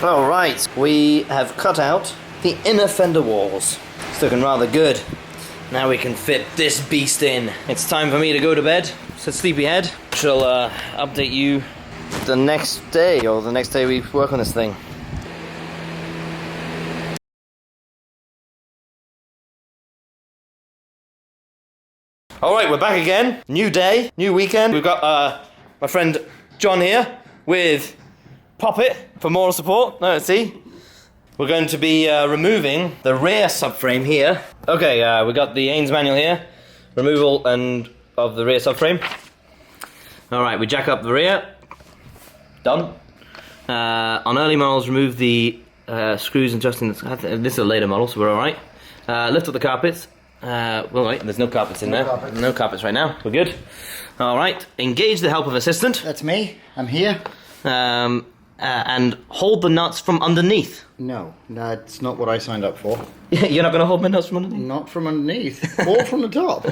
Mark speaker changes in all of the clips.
Speaker 1: Alright, we have cut out the inner fender walls. It's looking rather good. Now we can fit this beast in. It's time for me to go to bed. So sleepyhead. Shall update you the next day, or the next day we work on this thing. Alright, we're back again. New day, new weekend. We've got my friend Jon here with Poppet for moral support. No, let's see. We're going to be removing the rear subframe here. Okay, we got the Ains manual here. Removal of the rear subframe. Alright, we jack up the rear. Done. On early models, remove the screws adjusting the... This is a later model, so we're alright. Lift up the carpets. Well, wait, there's no carpets in there. No carpets right now. We're good. Alright, engage the help of assistant.
Speaker 2: That's me. I'm here.
Speaker 1: And hold the nuts from underneath.
Speaker 2: No, that's not what I signed up for.
Speaker 1: You're not going to hold my nuts from underneath?
Speaker 2: Not from underneath. Or from the top.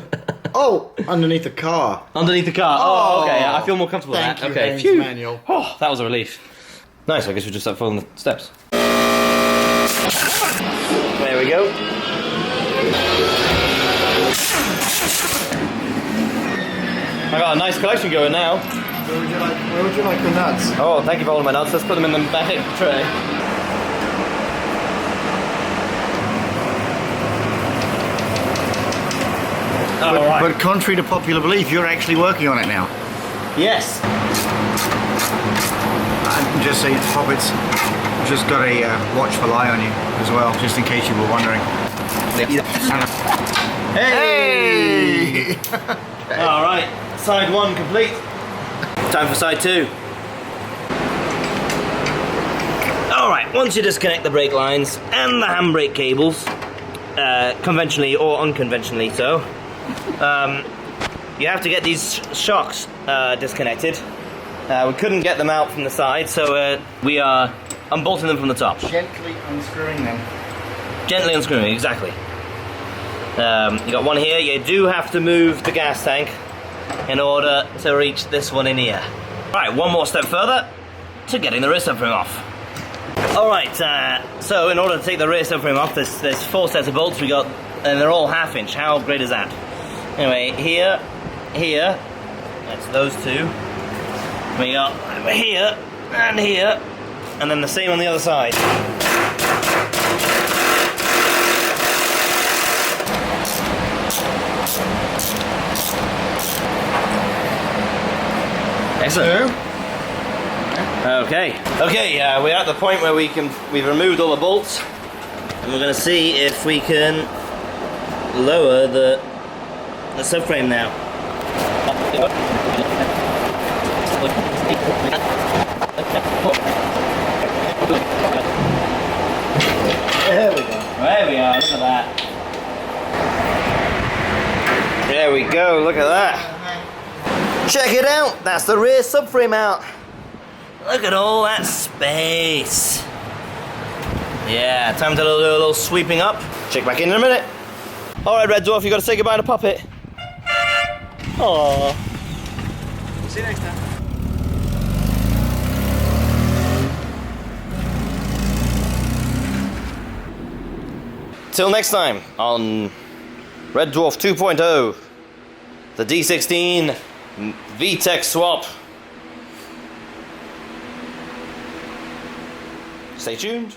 Speaker 2: Oh, underneath the car.
Speaker 1: Underneath the car. Oh, okay. I feel more comfortable with that.
Speaker 2: Thank you,
Speaker 1: Okay.
Speaker 2: Ains
Speaker 1: Phew.
Speaker 2: manual.
Speaker 1: Oh, that was a relief. Nice. I guess we just start following the steps. There we go. I got a nice collection going now.
Speaker 2: Where would you like the nuts?
Speaker 1: Oh, thank you for holding my nuts. Let's put them in the back tray.
Speaker 2: But contrary to popular belief, you're actually working on it now.
Speaker 1: Yes.
Speaker 2: I'm just saying, Poppet's just got a watchful eye on you as well, just in case you were wondering. Hey!
Speaker 1: Alright, side one complete. Time for side two. Alright, once you disconnect the brake lines and the handbrake cables, conventionally or unconventionally so, you have to get these shocks disconnected. We couldn't get them out from the side, so we are unbolting them from the top.
Speaker 2: Gently unscrewing them.
Speaker 1: Gently unscrewing, exactly. You got one here. You do have to move the gas tank in order to reach this one in here. Alright, one more step further to getting the rear subframe off. Alright, so in order to take the rear subframe off, there's 4 sets of bolts we got, and they're all 1/2 inch. How great is that? Anyway, here, that's those two. We got here, and then the same on the other side. Excellent. Okay, we're at the point where we've removed all the bolts, and we're going to see if we can lower the subframe now.
Speaker 2: There we go.
Speaker 1: There we are, look at that. There we go, look at that. Check it out, that's the rear subframe out. Look at all that space. Yeah, time to do a little sweeping up. Check back in a minute. Alright, Red Dwarf, you got to say goodbye to Poppet. Aww.
Speaker 3: See you next time.
Speaker 1: Till next time on Red Dwarf 2.0, the D16 Vtec swap. Stay tuned.